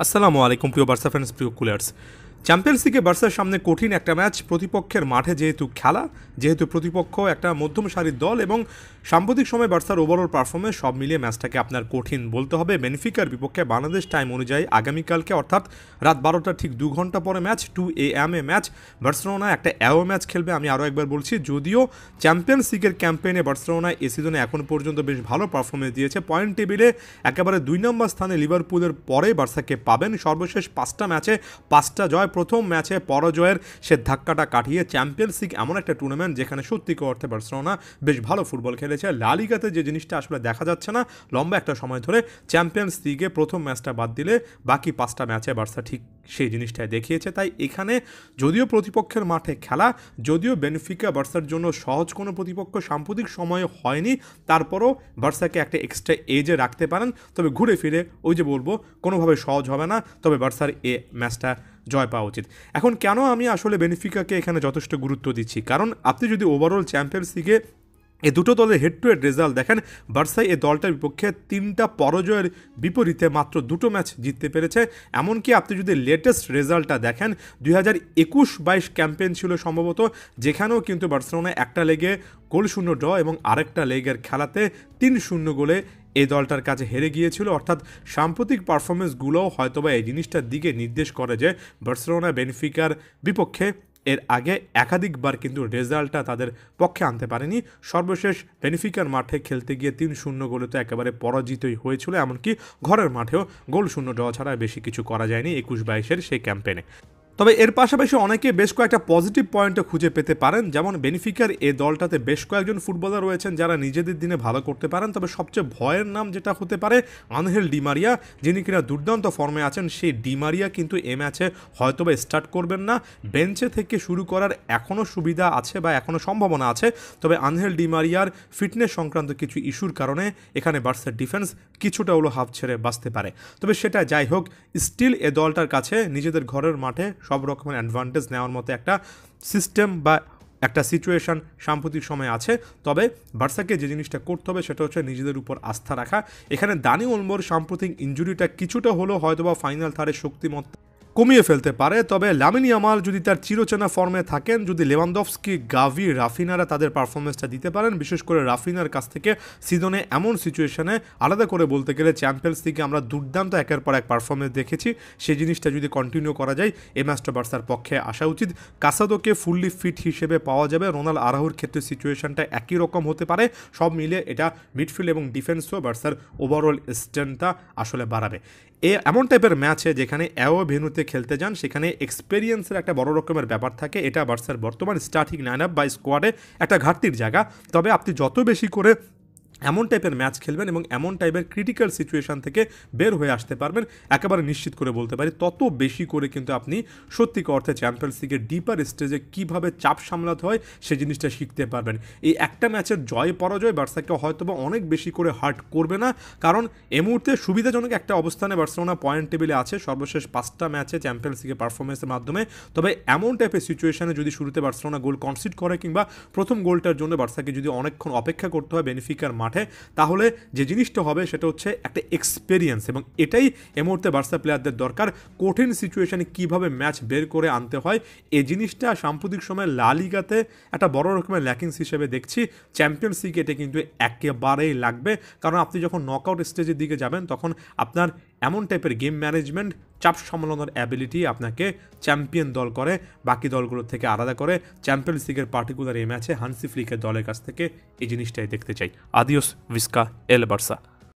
আসসালামু আলাইকুম প্রিয় বার্সা ফ্যান্স, প্রিয় কুলার্স। চ্যাম্পিয়ন্স লিগে বার্সার সামনে কঠিন একটা ম্যাচ। প্রতিপক্ষের মাঠে যেহেতু খেলা, যেহেতু প্রতিপক্ষ একটা মধ্যম সারির দল এবং সাম্প্রতিক সময় বার্সার ওভারঅল পারফরমেন্স, সব মিলিয়ে ম্যাচটাকে আপনার কঠিন বলতে হবে। বেনফিকার বিপক্ষে বাংলাদেশ টাইম অনুযায়ী আগামীকালকে অর্থাৎ রাত 12টার ঠিক 2 ঘন্টা পরে match, 2 AM A match. Barcelona একটা অ্যাওয়ে ম্যাচ খেলবে। আমি আরও একবার বলছি, যদিও চ্যাম্পিয়ন্স লিগের ক্যাম্পেইনে বার্সেলোনা এ সিজনে এখন পর্যন্ত বেশ ভালো পারফরমেন্স দিয়েছে। পয়েন্ট টেবিলে একেবারে 2 নম্বর স্থানে লিভারপুলের পরে বার্সাকে পাবেন। সর্বশেষ 5টা ম্যাচে 5টা জয়। প্রথম ম্যাচে পরাজয়ের সে ধাক্কাটা কাটিয়ে চ্যাম্পিয়ন্স লিগ এমন একটা টুর্নামেন্ট যেখানে সত্যিকার অর্থে বার্সেলোনা বেশ ভালো ফুটবল খেলেছে। লা লিগাতে যে জিনিসটা আসলে দেখা যাচ্ছে না লম্বা একটা সময় ধরে, চ্যাম্পিয়ন্স লিগে প্রথম ম্যাচটা বাদ দিলে বাকি 5টা ম্যাচে বার্সা ঠিক সেই জিনিসটাই দেখিয়েছে। তাই এখানে যদিও প্রতিপক্ষের মাঠে খেলা, যদিও বেনফিকা বার্সার জন্য সহজ কোনো প্রতিপক্ষ সাম্প্রতিক সময়ে হয়নি, তারপরও বার্সাকে একটা এক্সট্রা এজে রাখতে পারেন। তবে ঘুরে ফিরে ওই যে বলবো, কোনোভাবে সহজ হবে না, তবে বার্সার এ ম্যাচটা জয় পাওয়া উচিত। এখন কেন আমি আসলে বেনফিকাকে এখানে যথেষ্ট গুরুত্ব দিচ্ছি, কারণ আপনি যদি ওভারঅল চ্যাম্পিয়ন্স লিগে এই দুটো দলের হেড টু হেড রেজাল্ট দেখেন, বার্সাই এই দলটার বিপক্ষে 3টা পরাজয়ের বিপরীতে মাত্র 2টো ম্যাচ জিততে পেরেছে। এমনকি আপনি যদি লেটেস্ট রেজাল্টটা দেখেন, 2021-22 ক্যাম্পেইন ছিল সম্ভবত, যেখানেও কিন্তু বার্সেলোনা একটা লেগে 0-0 ড্র এবং আরেকটা লেগের খেলাতে 3-0 গোলে এই দলটার কাছে হেরে গিয়েছিল। অর্থাৎ সাম্প্রতিক পারফরমেন্সগুলোও হয়তোবা এই জিনিসটার দিকে নির্দেশ করে যে বার্সেলোনা বেনফিকার বিপক্ষে এর আগে একাধিকবার কিন্তু রেজাল্টটা তাদের পক্ষে আনতে পারেনি। সর্বশেষ বেনফিকার মাঠে খেলতে গিয়ে 3-0 গোলে তো একেবারে পরাজিতই হয়েছিল, এমনকি ঘরের মাঠেও 0-0 ড্র ছাড়া বেশি কিছু করা যায়নি 21-22-এর সেই ক্যাম্পেইনে। তবে এর পাশাপাশি অনেকে বেশ কয়েকটা পজিটিভ পয়েন্টও খুঁজে পেতে পারেন, যেমন বেনফিকার এই দলটাতে বেশ কয়েকজন ফুটবলার রয়েছেন যারা নিজেদের দিনে ভালো করতে পারেন। তবে সবচেয়ে ভয়ের নাম যেটা হতে পারে আনহেল ডি মারিয়া, যিনি কিনা দুর্দান্ত ফর্মে আছেন। সেই ডি মারিয়া কিন্তু এ ম্যাচে হয়তোবা স্টার্ট করবেন না। বেঞ্চে থেকে শুরু করার এখনও সুবিধা আছে বা এখনও সম্ভাবনা আছে, তবে আনহেল ডি মারিয়ার ফিটনেস সংক্রান্ত কিছু ইস্যুর কারণে এখানে বার্সার ডিফেন্স কিছুটা হলো হাফ ছেড়ে বাঁচতে পারে। তবে সেটা যাই হোক, স্টিল এ দলটার কাছে নিজেদের ঘরের মাঠে সব রকমের অ্যাডভান্টেজ নেওয়ার মতো একটা সিস্টেম বা একটা সিচুয়েশান সাম্প্রতিক সময় আছে। তবে বার্সাকে যে জিনিসটা করতে হবে সেটা হচ্ছে নিজেদের উপর আস্থা রাখা। এখানে দানি ওলমোর সাম্প্রতিক ইনজুরিটা কিছুটা হলেও হয়তোবা ফাইনাল থার্ডের শক্তিমত্তা কমিয়ে ফেলতে পারে। তবে লামিন ইয়ামাল যদি তার চিরচেনা ফর্মে থাকেন, যদি লেভানডফস্কি, গাভি, রাফিনারা তাদের পারফরমেন্সটা দিতে পারেন, বিশেষ করে রাফিনার কাছ থেকে সিজনে এমন সিচুয়েশনে আলাদা করে বলতে গেলে চ্যাম্পিয়ন্স লিগে আমরা দুর্দান্ত একের পর এক পারফরমেন্স দেখেছি, সেই জিনিসটা যদি কন্টিনিউ করা যায় এই ম্যাচটা বার্সার পক্ষে আসা উচিত। কাসাদোকে ফুললি ফিট হিসেবে পাওয়া যাবে। রোনাল আরাহুর ক্ষেত্রে সিচুয়েশনটা একই রকম হতে পারে। সব মিলে এটা মিডফিল্ড এবং ডিফেন্সও বার্সার ওভারঅল স্ট্রেংথটা আসলে বাড়াবে। এমন টাইপের ম্যাচে যেখানে অ্যাওয়ে ভেন্যুতে খেলতে যান, সেখানে এক্সপেরিয়েন্সের একটা বড় রকমের ব্যাপার থাকে। এটা বার্সার বর্তমান স্টার্টিং লাইন আপ বা স্কোয়াডে একটা ঘাটতির জায়গা। তবে আপনি যত বেশি করে এমন টাইপের ম্যাচ খেলবেন এবং এমন টাইপের ক্রিটিক্যাল সিচুয়েশান থেকে বের হয়ে আসতে পারবেন, একেবারে নিশ্চিত করে বলতে পারি তত বেশি করে কিন্তু আপনি সত্যিকার অর্থে চ্যাম্পিয়ন্স লিগের ডিপার স্টেজে কীভাবে চাপ সামলাতে হয় সে জিনিসটা শিখতে পারবেন। এই একটা ম্যাচের জয় পরাজয় বার্সাকে হয়তোবা অনেক বেশি করে হার্ট করবে না, কারণ এই মুহূর্তে সুবিধাজনক একটা অবস্থানে বার্সেলোনা পয়েন্ট টেবিলে আছে সর্বশেষ 5টা ম্যাচে চ্যাম্পিয়ন্স লিগের পারফরমেন্সের মাধ্যমে। তবে এমন টাইপের সিচুয়েশানে যদি শুরুতে বার্সেলোনা গোল কনসিড করে কিংবা প্রথম গোলটার জন্য বার্সাকে যদি অনেকক্ষণ অপেক্ষা করতে হয় বেনফিকার মাঠে, তাহলে যে জিনিসটা হবে সেটা হচ্ছে একটা এক্সপেরিয়েন্স, এবং এটাই এই মুহূর্তে বার্সা প্লেয়ারদের দরকার। কঠিন সিচুয়েশনে কিভাবে ম্যাচ বের করে আনতে হয় এই জিনিসটা সাম্প্রতিক সময় লা লিগাতে একটা বড় রকমের ল্যাকিংস হিসেবে দেখছি। চ্যাম্পিয়ন্স লিগে এটা কিন্তু একেবারেই লাগবে, কারণ আপনি যখন নকআউট স্টেজের দিকে যাবেন তখন আপনার এমন টাইপের গেম ম্যানেজমেন্ট, চাপ সামলানোর অ্যাবিলিটি আপনাকে চ্যাম্পিয়ন দল করে, বাকি দলগুলোর থেকে আলাদা করে। চ্যাম্পিয়ন্স লিগের পার্টিকুলার এই ম্যাচে হান্সি ফ্লিকের দলের কাছ থেকে এই জিনিসটাই দেখতে চাই। আদিওস ভিস্কা এল বার্সা।